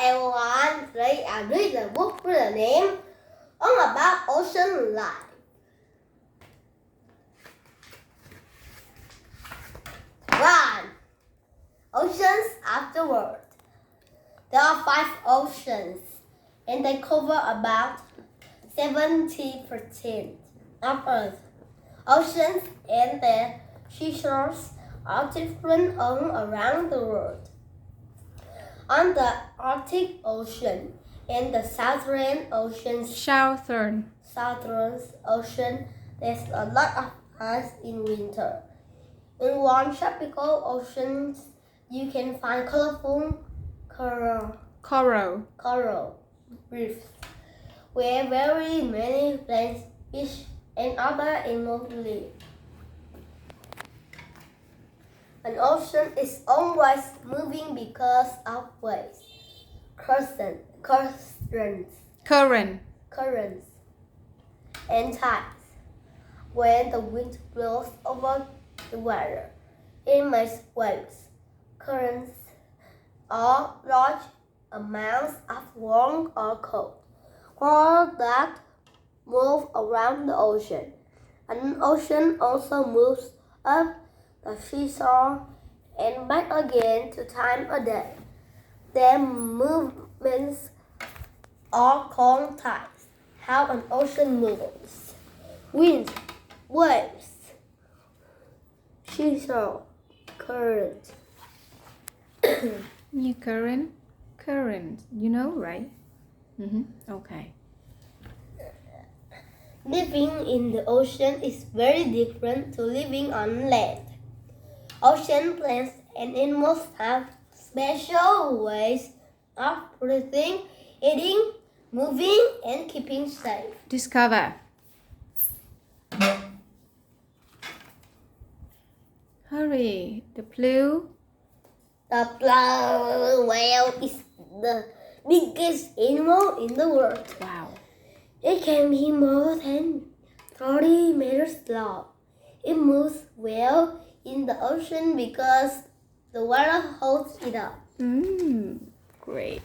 everyone, today I read the book with the name All About Ocean Life. One, Oceans of the world. There are 5 oceans and they cover about 70% of Earth. Oceans and their seashores are different all around the world. On the Arctic Ocean and the Southern Ocean, there's a lot of ice in winter. In warm tropical oceans, you can find colorful coral reefs, where very many plants, fish, and other animals live. An ocean is always moving because of waves, currents, and tides. When the wind blows over the water, it makes waves, currents, or large amounts of warm or cold water that move around the ocean. An ocean also moves up the seashore and back again 2 times a day. Their movements are called tides. How an ocean moves: wind, waves, seashore, current. Yeah, current. You know, right? Okay. Living in the ocean is very different to living on land. Ocean plants and animals have special ways of breathing, eating, moving, and keeping safe. Discover. Hurry. The blue whale is the biggest animal in the world. Wow. It can be more than 30 meters long. It moves well in the ocean because the water holds it up. Great.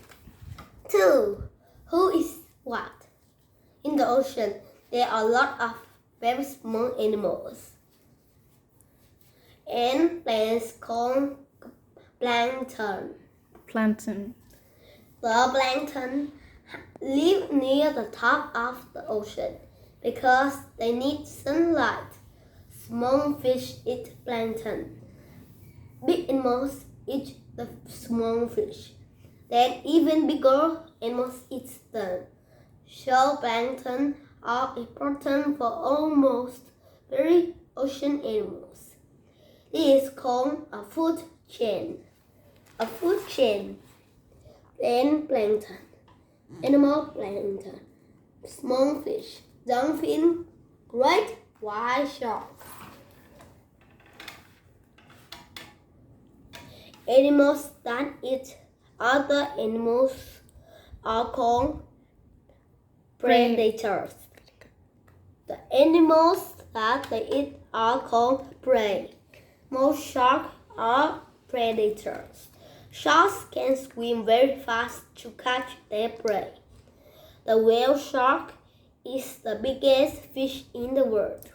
2. Who is what? In the ocean, there are a lot of very small animals and plants called plankton. The plankton live near the top of the ocean because they need sunlight. Small fish eat plankton. Big animals eat the small fish. Then even bigger animals eat them. So plankton are important for almost every ocean animals. This is called a food chain. A food chain. Then plankton, animal plankton, small fish, dolphin, great white shark. Animals that eat other animals are called predators. The animals that they eat are called prey. Most sharks are predators. Sharks can swim very fast to catch their prey. The whale shark is the biggest fish in the world.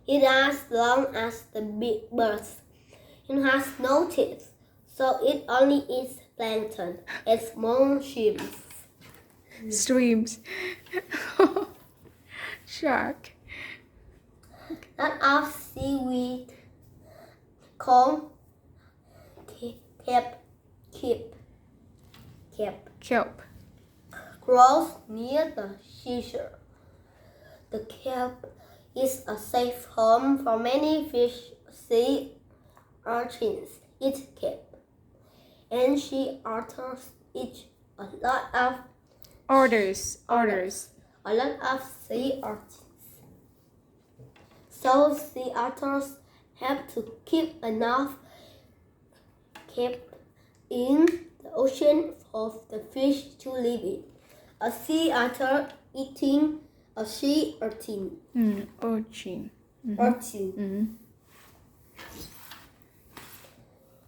It is as long as the big birds. It has no teeth, so it only eats plankton and small Streams. Shark. Lot of seaweed called Kelp. grows near the seashore. The kelp is a safe home for many fish. Sea urchins eat kelp, and sea otters eat a lot of sea urchins. So sea otters have to keep enough kelp in the ocean for the fish to live in. A sea otter eating a sea urchin. Urchin.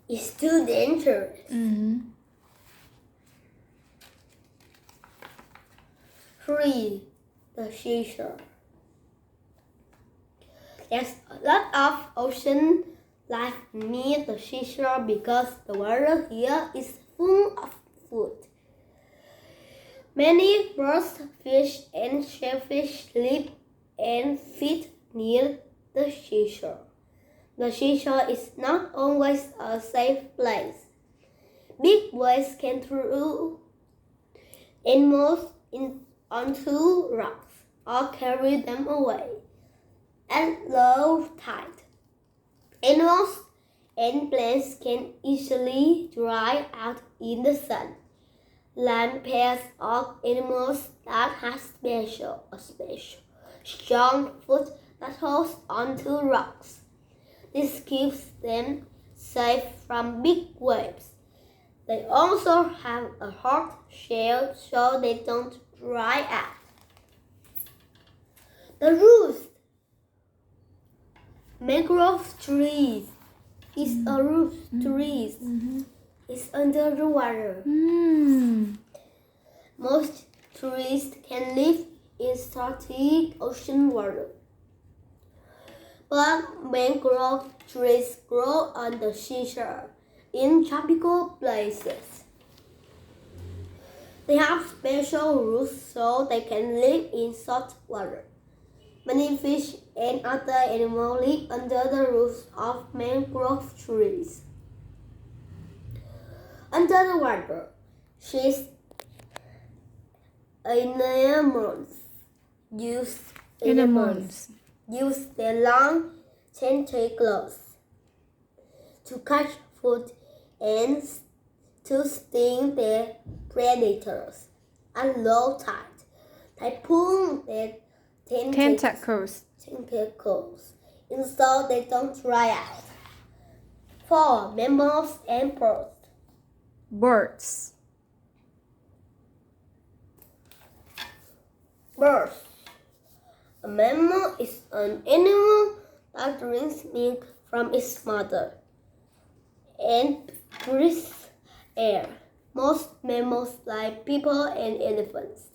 It's too dangerous. 3. The seashore. There's a lot of ocean life near the seashore because the water here is full of food. Many birds, fish, and shellfish live and feed near the seashore. The seashore is not always a safe place. Big waves can throw animals onto rocks or carry them away. At low tide, animals and plants can easily dry out in the sun. Land pairs of animals that have special strong foot that holds onto rocks. This keeps them safe from big waves. They also have a hard shell so they don't dry out. The roost. Mangrove trees is a roost tree. It's under the water. Most trees can live in salty ocean water. But mangrove trees grow on the seashore in tropical places. They have special roots so they can live in salt water. Many fish and other animals live under the roots of mangrove trees. Under the water, sea anemones use their long tentacles to catch food and to sting their predators. At low tide, they pull their tentacles in so they don't dry out. 4. Mammals and birds. Birds. A mammal is an animal that drinks milk from its mother and breathes air. Most mammals, like people and elephants,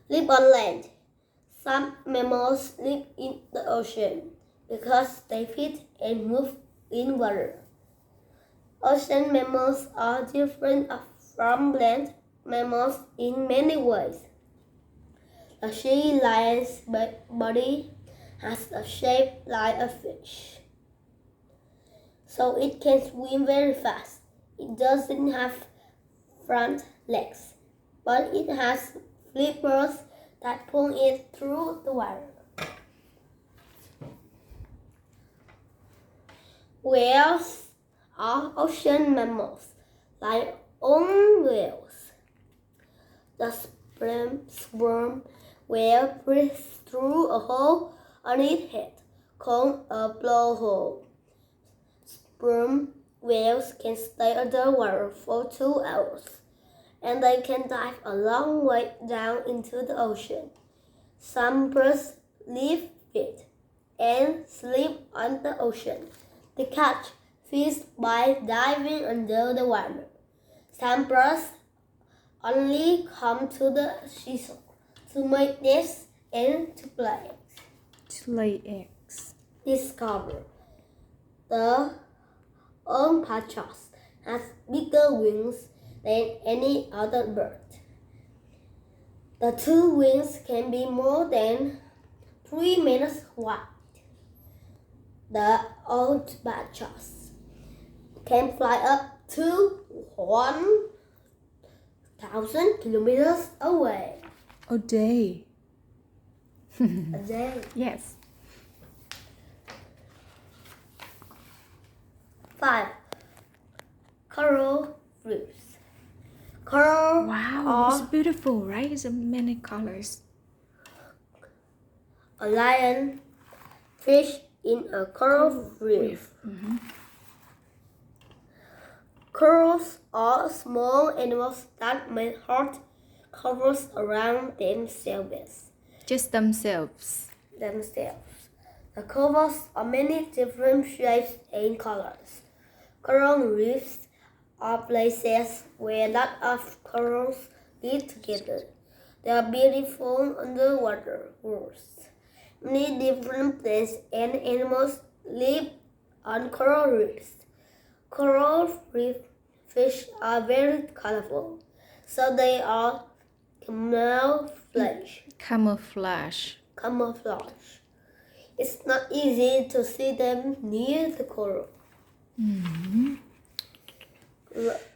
live on land. Some mammals live in the ocean because they feed and move in water. Ocean mammals are different from land mammals in many ways. The sea lion's body has a shape like a fish, so it can swim very fast. It doesn't have front legs, but it has flippers that pull it through the water. Whales are ocean mammals, like whales. The sperm whale breathes through a hole on its head, called a blowhole. Sperm whales can stay underwater for 2 hours, and they can dive a long way down into the ocean. Some birds live, feed, and sleep on the ocean. They catch fish by diving under the water. Some birds only come to the seashore to make nests and to lay eggs. Discover. The albatross has bigger wings than any other bird. The 2 wings can be more than 3 meters wide. The albatross can fly up to 1,000 kilometers away. A day. A day. Yes. 5. Coral reefs. Coral Wow, it's beautiful, right? It's many colors. A lion fish in a coral reef. Corals are small animals that make hard covers around themselves. Just themselves. The covers are many different shapes and colors. Coral reefs are places where a lot of corals live together. They are beautiful underwater worlds. Many different plants and animals live on coral reefs. Coral reef fish are very colorful, so they are camouflage. Camouflage. It's not easy to see them near the coral.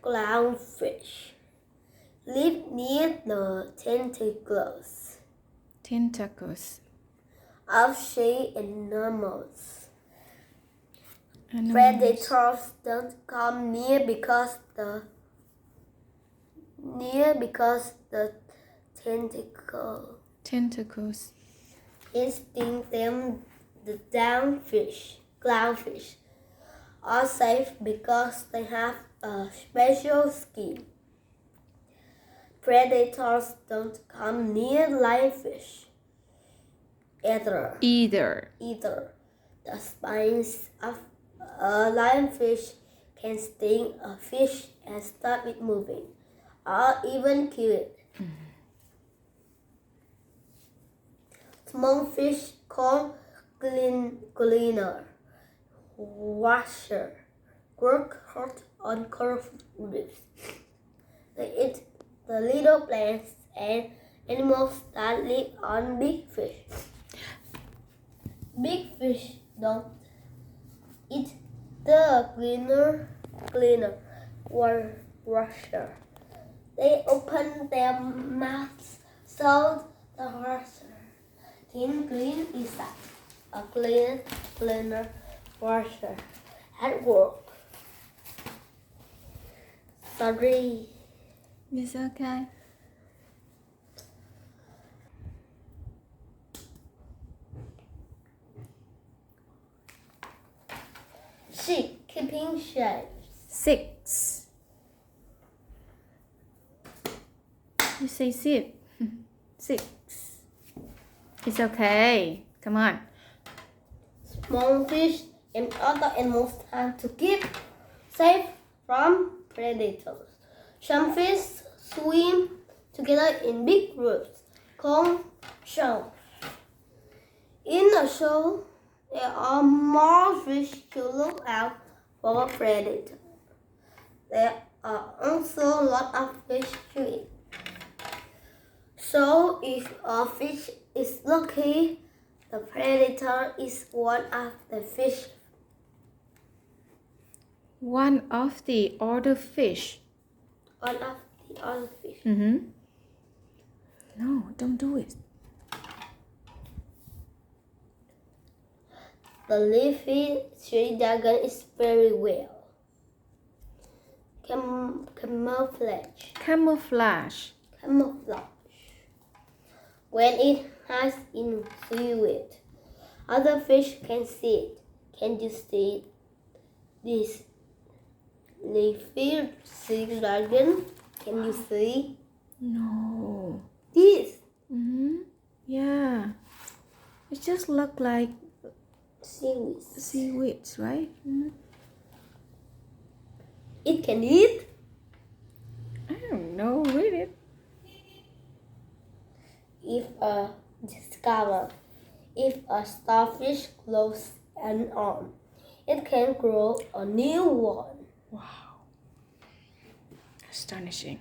Clownfish live near the tentacles of sea animals. Predators don't come near because the Tentacles. instinct them. The clownfish are safe because they have a special skin. Predators don't come near lionfish either. The spines of a lionfish can sting a fish and stop it moving, or even kill it. Small fish called gleaner washer work hard on coral reefs. They eat the little plants and animals that live on big fish. Big fish don't eat the gleaner washer. They open their mouths so the washer can glean inside. A gleaner washer at work. Sorry. It's okay. Sheep keeping shapes. 6. You say 6. 6. It's okay. Come on. Small fish and other animals have to keep safe from predators. Some fish swim together in big groups called shoals. In a shoal, there are more fish to look out for predators. There are also a lot of fish to eat. So if a fish is lucky, the predator is one of the fish. One of the other fish. One of the other fish. No, don't do it. The leafy tree dragon is very well. Camouflage. When it hides in seaweed, other fish can see it. Can you see this leafy tree dragon? Can you see? No. This? Yeah. It just look like seaweeds, right? It can eat? I don't know. Read it. If a starfish grows an arm, it can grow a new one. Wow. Astonishing.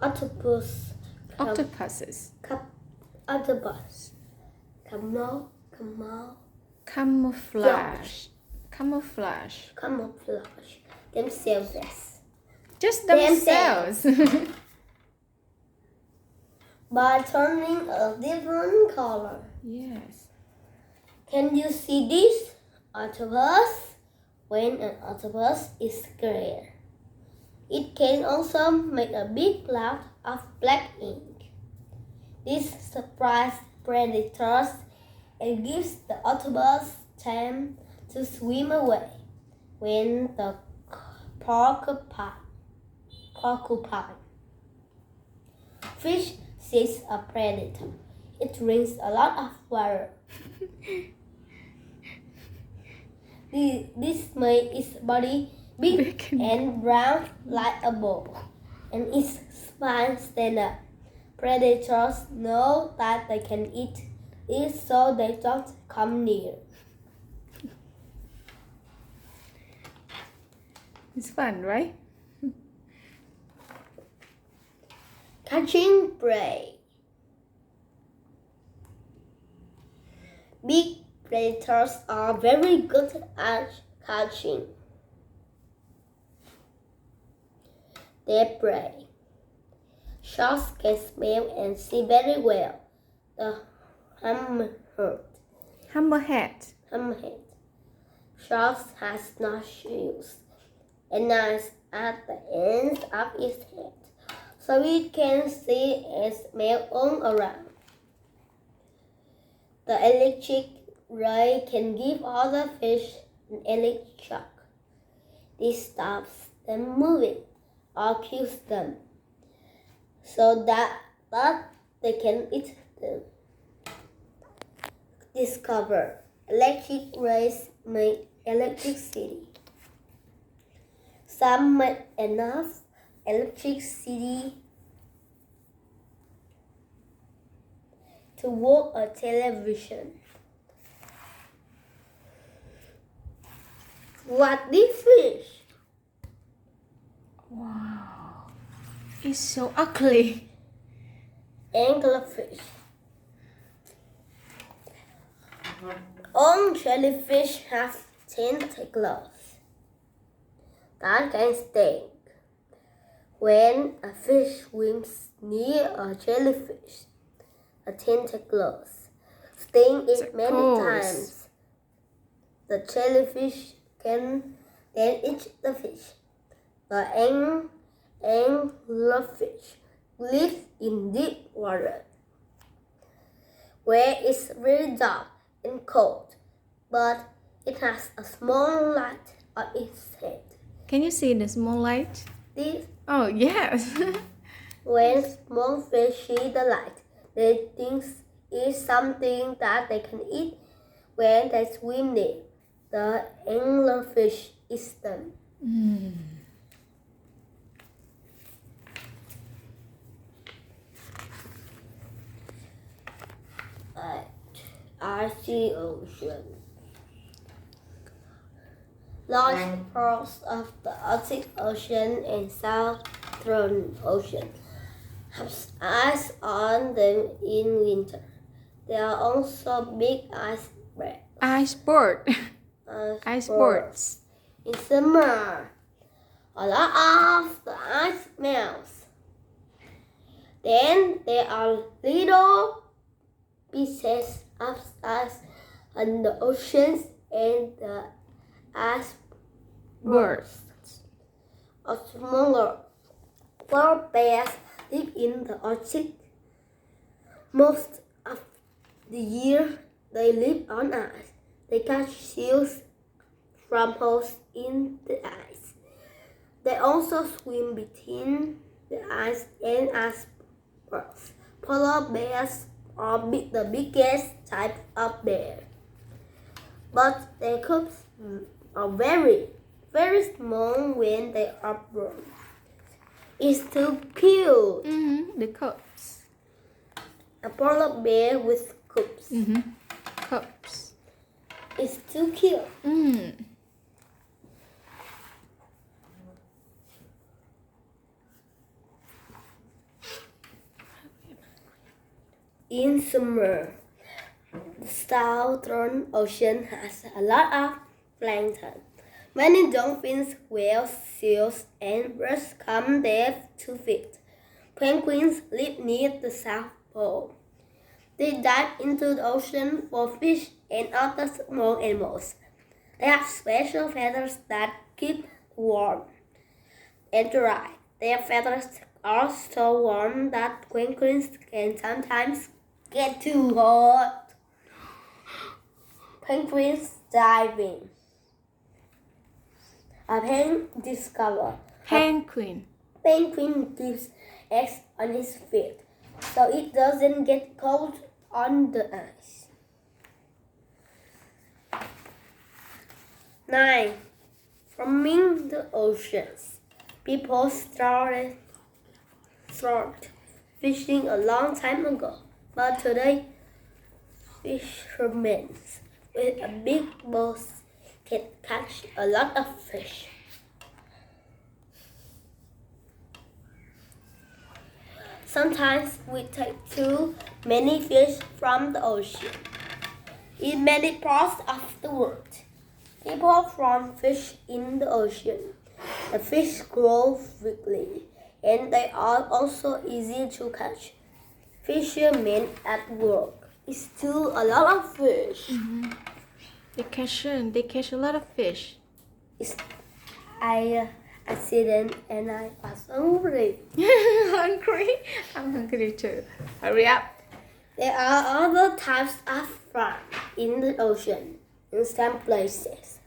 Octopuses. Camouflage. Themselves. Just themselves. By turning a different color. Yes. Can you see this octopus? When an octopus is scared, it can also make a big cloud of black ink. This surprises predators and gives the octopus time to swim away. When the porcupine fish sees a predator, it drinks a lot of water. This makes its body big and round like a ball, and its spine stand up. Predators know that they can eat it, so they don't come near. It's fun, right? Catching prey. Big predators are very good at catching their prey. Sharks can smell and see very well. The Hammerhead. shark has nostrils and eyes at the ends of its head, so it can see and smell all around. The electric ray can give other fish an electric shock. This stops them moving or kills them, so that they can eat them. Discover. Electric rays make electricity. Some make enough electricity to work a television. What this fish? Wow. It's so ugly. Anglerfish. All jellyfish have tentacles that can sting. When a fish swims near a jellyfish, the tentacles sting it many times. The jellyfish can then eat the fish. The anglerfish lives in deep water, where it's very dark and cold, but it has a small light on its head. Can you see the small light? This, Oh, yes. when small fish see the light, they think it's something that they can eat. When they swim near, the anglerfish eats them. Icy ocean. Large parts of the Arctic Ocean and Southern Ocean have ice on them in winter. There are also big Iceberg. Icebergs. in summer. A lot of the ice melts. Then there are little pieces of ice on the oceans, and the icebergs are smaller. Polar bears live in the Arctic. Most of the year they live on ice. They catch seals from holes in the ice. They also swim between the ice and icebergs. Polar bears are the biggest type of bear, but their cubs are very, very small when they are born. It's too cute. The cups. A polar bear with cubs. Cups. It's too cute. In summer, the Southern Ocean has a lot of plankton. Many dolphins, whales, seals, and birds come there to feed. Penguins live near the South Pole. They dive into the ocean for fish and other small animals. They have special feathers that keep warm and dry. Their feathers are so warm that penguins can sometimes get too hot. Penguins diving. A penguin keeps eggs on his feet, so it doesn't get cold on the ice. 9. Farming the oceans. People started started fishing a long time ago, but today fishermen with a big boat can catch a lot of fish. Sometimes we take too many fish from the ocean. In many parts of the world, people farm fish in the ocean. The fish grow quickly, and they are also easy to catch. Fishermen at work is still a lot of fish. They catch a lot of fish. I accident and I was hungry. Hungry? I'm hungry too. Hurry up. There are other types of farm in the ocean in some places.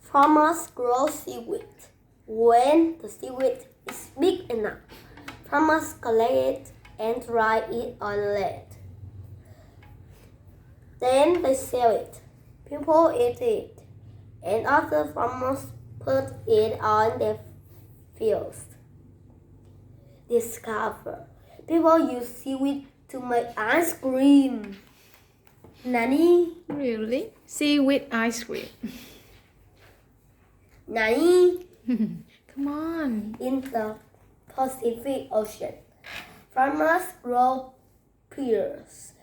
Farmers grow seaweed. When the seaweed is big enough, farmers collect it and dry it on land. Then they sell it. People eat it, and other farmers put it on their fields. Discover. People use seaweed to make ice cream. Nani? Really? Seaweed ice cream. Nani? Come on. In the Pacific Ocean, farmers grow pears.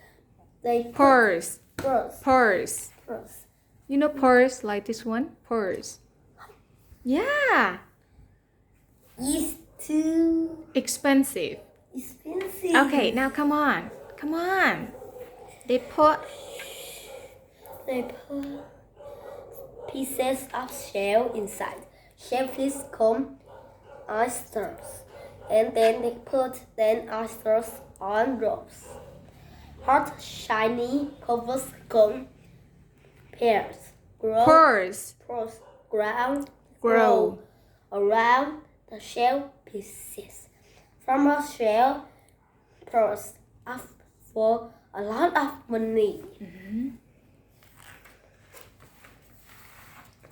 They Pearls. pearls. Pearls. Pearls. You know pearls like this one? Pearls. Yeah. It's too Expensive. expensive. Okay, now come on. Come on. They put They put pieces of shell inside. Shellfish come oysters, and then they put oysters on ropes. Hot, shiny covers come pears pearls. grow around the shell pieces. Farmers sell pearls up for a lot of money.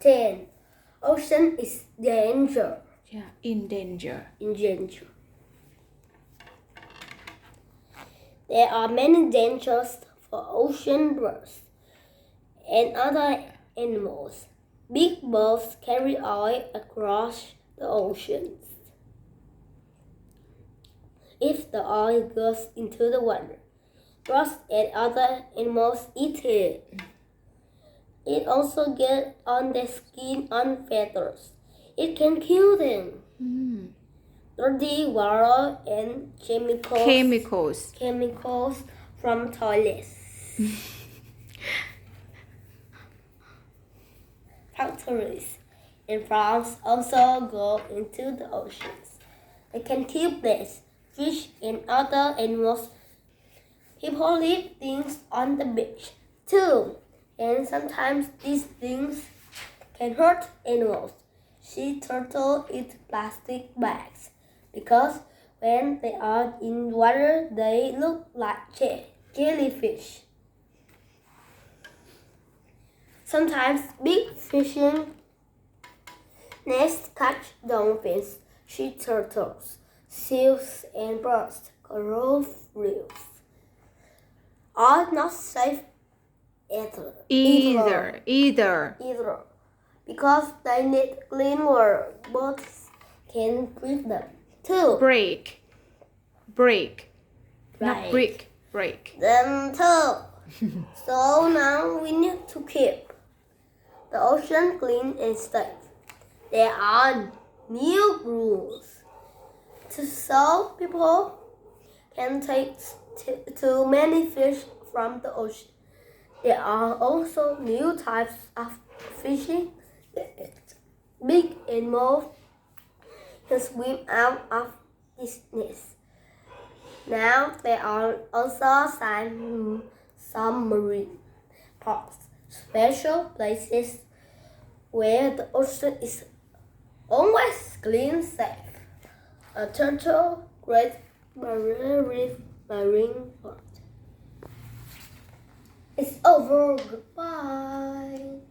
10. Ocean is danger. Yeah, in danger. In danger. There are many dangers for ocean birds and other animals. Big boats carry oil across the oceans. If the oil goes into the water, birds and other animals eat it. It also gets on their skin and feathers. It can kill them. Dirty water and chemicals from toilets, factories, and farms also go into the oceans. They can kill plants, fish, and other animals. People leave things on the beach too, and sometimes these things can hurt animals. Sea turtles eat plastic bags because when they are in water, they look like jellyfish. Sometimes big fishing nets catch dolphins, sea turtles, seals, and birds. Coral reefs are not safe either because they need clean water. Boats can breathe them too. Break. Not Right. break. Them too. So now we need to keep the ocean clean and safe. There are new rules so people can take too many fish from the ocean. There are also new types of fishing. Big animals can swim out of this nest. Now there are also some submarine parks, special places where the ocean is always clean and safe. A turtle, Great Barrier Reef Marine Park. It's over. Goodbye.